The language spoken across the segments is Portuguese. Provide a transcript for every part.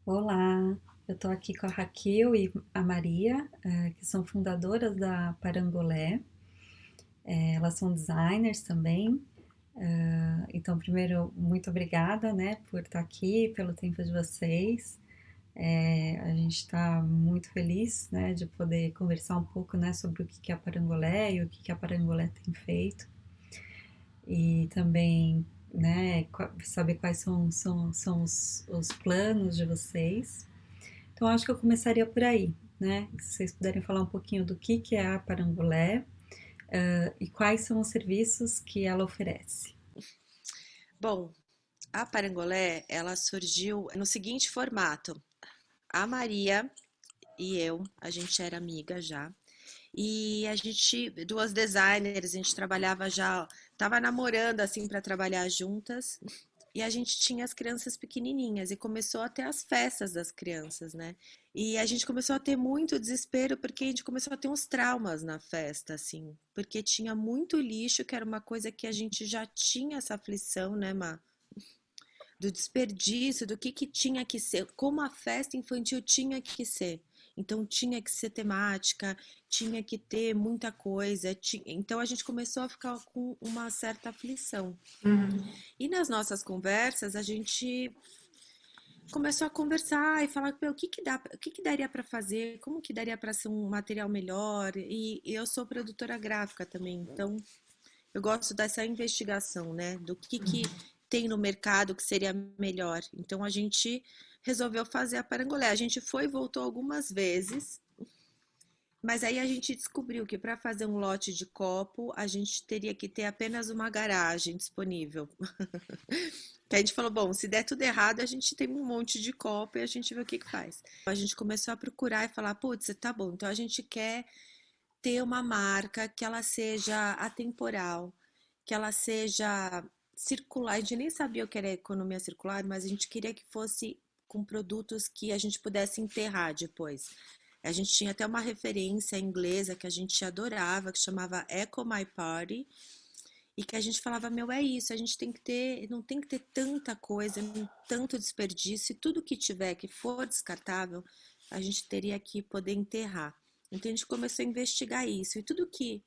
Olá, eu estou aqui com a Raquel e a Maria, que são fundadoras da Parangolé. Elas são designers também. Então, primeiro, muito obrigada, né, por estar aqui, pelo tempo de vocês. A gente está muito feliz, né, de poder conversar um pouco, né, sobre o que é a Parangolé e o que a Parangolé tem feito. E também, né, saber quais são os planos de vocês. Então, acho que eu começaria por aí, né? Se vocês puderem falar um pouquinho do que é a Parangolé, e quais são os serviços que ela oferece. Bom, a Parangolé, ela surgiu no seguinte formato. A Maria e eu, a gente era amiga já. E a gente, duas designers, a gente trabalhava já, tava namorando assim para trabalhar juntas. E a gente tinha as crianças pequenininhas e começou a ter as festas das crianças, né? E a gente começou a ter muito desespero porque a gente começou a ter uns traumas na festa, assim, porque tinha muito lixo, que era uma coisa que a gente já tinha essa aflição, né, Má? Do desperdício, do que tinha que ser, como a festa infantil tinha que ser. Então tinha que ser temática, tinha que ter muita coisa. Então a gente começou a ficar com uma certa aflição. E nas nossas conversas a gente começou a conversar e falar, o que que dá, o que que daria para fazer, como que daria para ser um material melhor. E eu sou produtora gráfica também, então eu gosto dessa investigação, né, do que tem no mercado que seria melhor. Então a gente resolveu fazer a Parangolé. A gente foi e voltou algumas vezes, mas aí a gente descobriu que para fazer um lote de copo, a gente teria que ter apenas uma garagem disponível. Que a gente falou, bom, se der tudo errado, a gente tem um monte de copo e a gente vê o que que faz. A gente começou a procurar e falar, putz, tá bom, então a gente quer ter uma marca que ela seja atemporal, que ela seja circular. A gente nem sabia o que era economia circular, mas a gente queria que fosse com produtos que a gente pudesse enterrar depois. A gente tinha até uma referência inglesa que a gente adorava, que chamava Eco My Party, e que a gente falava, meu, é isso, a gente tem que ter, não tem que ter tanta coisa, tanto desperdício, e tudo que tiver que for descartável, a gente teria que poder enterrar. Então a gente começou a investigar isso, e tudo que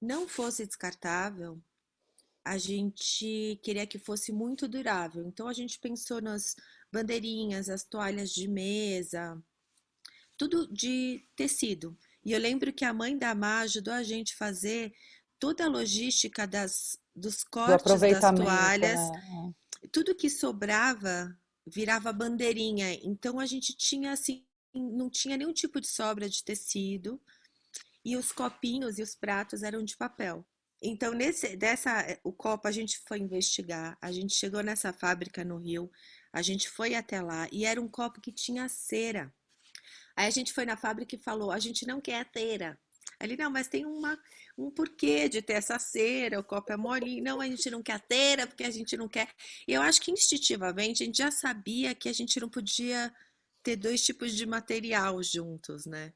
não fosse descartável, a gente queria que fosse muito durável. Então a gente pensou nas bandeirinhas, as toalhas de mesa, tudo de tecido. E eu lembro que a mãe da Má ajudou a gente a fazer toda a logística dos Do cortes das aproveitamento, toalhas, né? tudo que sobrava virava bandeirinha. Então a gente tinha assim, não tinha nenhum tipo de sobra de tecido e os copinhos e os pratos eram de papel. Então o copo a gente foi investigar, a gente chegou nessa fábrica no Rio, a gente foi até lá e era um copo que tinha cera. Aí a gente foi na fábrica e falou: a gente não quer a cera. Ele, não, mas tem um porquê de ter essa cera, o copo é molinho. Não, a gente não quer a cera porque a gente não quer. E eu acho que instintivamente a gente já sabia que a gente não podia ter dois tipos de material juntos, né?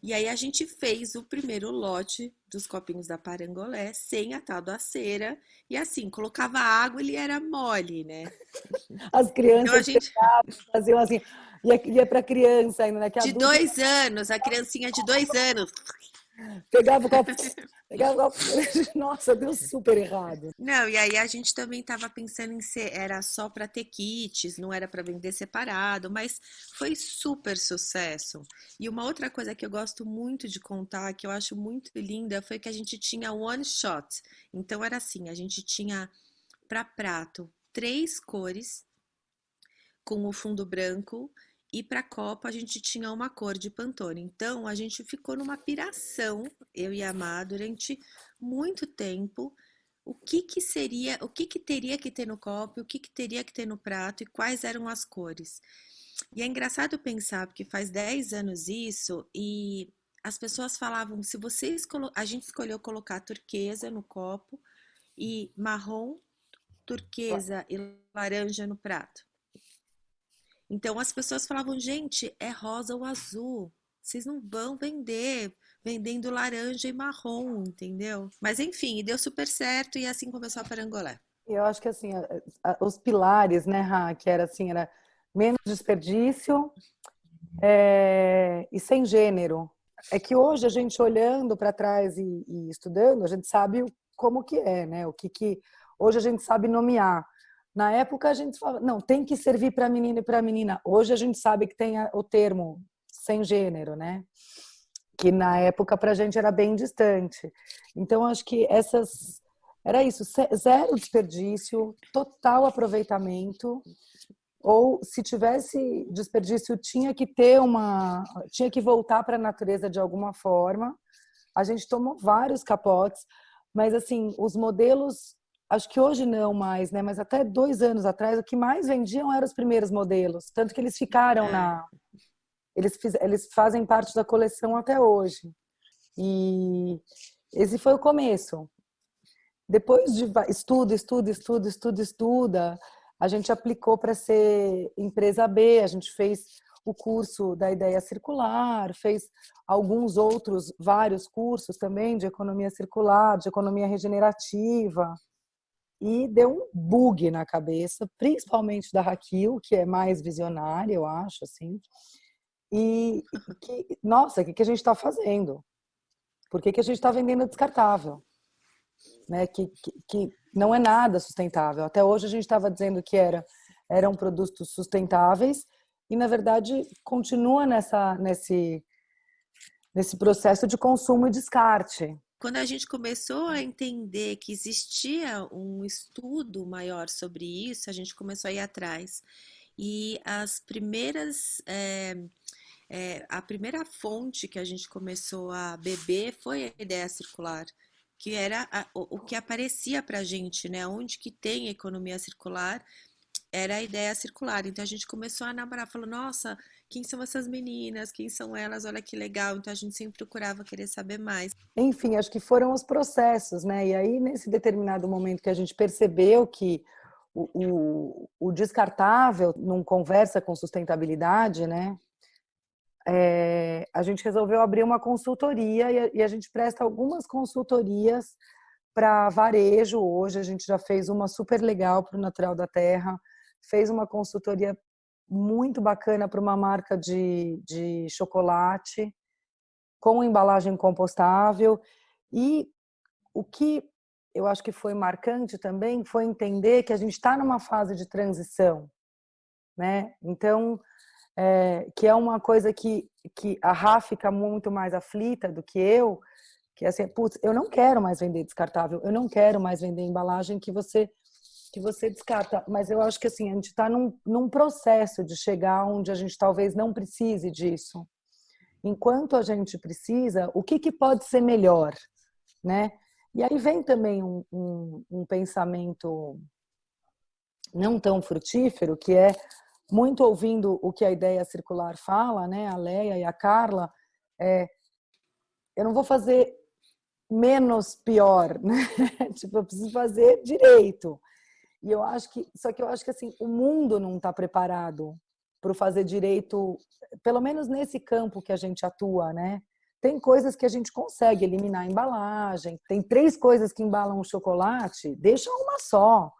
E aí a gente fez o primeiro lote dos copinhos da Parangolé sem a tal da cera. E assim, colocava água, ele era mole, né? As Então a crianças gente, pegavam, faziam assim, ia para criança ainda, né? Que de adulto 2 anos, a criancinha de 2 anos. pegava o copo, pegava o copo. Nossa, deu super errado. Não, e aí a gente também estava pensando em ser, era só para ter kits, não era para vender separado, mas foi super sucesso. E uma outra coisa que eu gosto muito de contar, que eu acho muito linda, foi que a gente tinha one shot. Então era assim, a gente tinha para prato 3 cores com o fundo branco e para copa a gente tinha uma cor de Pantone. Então a gente ficou numa piração, eu e a Má, durante muito tempo. O que que teria que ter no copo, o que que teria que ter no prato e quais eram as cores. E é engraçado pensar, porque faz 10 anos isso e as pessoas falavam, se a gente escolheu colocar turquesa no copo e marrom, turquesa e laranja no prato. Então as pessoas falavam, gente, é rosa ou azul. Vocês não vão vender vendendo laranja e marrom, entendeu? Mas enfim, deu super certo e assim começou a Parangolé. E eu acho que assim, os pilares, né, Ra, que era assim, era menos desperdício, e sem gênero. É que hoje a gente olhando para trás e estudando, a gente sabe como que é, né? O que hoje a gente sabe nomear. Na época a gente fala, não, tem que servir para menino e para menina. Hoje a gente sabe que tem o termo sem gênero, né? Que na época para a gente era bem distante. Então acho que era isso, zero desperdício, total aproveitamento. Ou se tivesse desperdício, tinha que voltar para a natureza de alguma forma. A gente tomou vários capotes, mas assim, os modelos, acho que hoje não mais, né? Mas até 2 anos atrás, o que mais vendiam eram os primeiros modelos, tanto que eles ficaram É. eles fazem parte da coleção até hoje. E esse foi o começo. Depois de estuda, a gente aplicou para ser empresa B, a gente fez o curso da ideia circular, fez vários cursos também de economia circular, de economia regenerativa, e deu um bug na cabeça, principalmente da Raquel, que é mais visionária, eu acho, assim, nossa, o que a gente está fazendo? Por que a gente está vendendo descartável? Né, que não é nada sustentável. Até hoje a gente estava dizendo que eram produtos sustentáveis e, na verdade, continua nesse processo de consumo e descarte. Quando a gente começou a entender que existia um estudo maior sobre isso, a gente começou a ir atrás. E a primeira fonte que a gente começou a beber foi a ideia circular, que era o que aparecia para a gente, né? Onde que tem economia circular, era a ideia circular. Então a gente começou a namorar, falou, nossa, quem são essas meninas? Quem são elas? Olha que legal. Então a gente sempre procurava querer saber mais. Enfim, acho que foram os processos, né? E aí, nesse determinado momento que a gente percebeu que o descartável não conversa com sustentabilidade, né? A gente resolveu abrir uma consultoria e a gente presta algumas consultorias para varejo hoje. A gente já fez uma super legal para o Natural da Terra, fez uma consultoria muito bacana para uma marca de chocolate com embalagem compostável. E o que eu acho que foi marcante também foi entender que a gente está numa fase de transição, né? Então, que é uma coisa que a Rá fica muito mais aflita do que é assim, putz, eu não quero mais vender descartável, eu não quero mais vender embalagem que você descarta, mas eu acho que assim, a gente está num processo de chegar onde a gente talvez não precise disso. Enquanto a gente precisa, o que pode ser melhor, né? E aí vem também um pensamento não tão frutífero, que é muito ouvindo o que a ideia circular fala, né? A Leia e a Carla, eu não vou fazer menos pior, né? Tipo, eu preciso fazer direito. E só que eu acho que assim, o mundo não está preparado para fazer direito, pelo menos nesse campo que a gente atua, né? Tem coisas que a gente consegue eliminar a embalagem. Tem 3 coisas que embalam o chocolate, deixa uma só.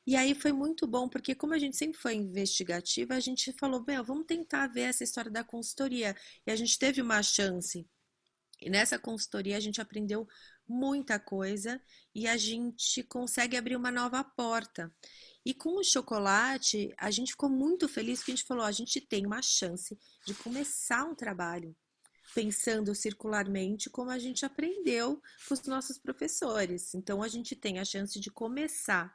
E aí foi muito bom, porque como a gente sempre foi investigativa, a gente falou, meu, vamos tentar ver essa história da consultoria. E a gente teve uma chance. E nessa consultoria a gente aprendeu muita coisa e a gente consegue abrir uma nova porta. E com o chocolate, a gente ficou muito feliz porque a gente falou, a gente tem uma chance de começar um trabalho pensando circularmente como a gente aprendeu com os nossos professores. Então a gente tem a chance de começar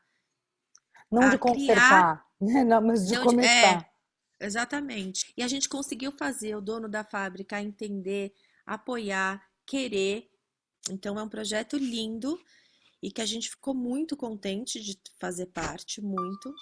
Não a de criar, consertar, né? Não, mas de não de, começar. exatamente. E a gente conseguiu fazer o dono da fábrica entender, apoiar, querer. Então é um projeto lindo e que a gente ficou muito contente de fazer parte, muito.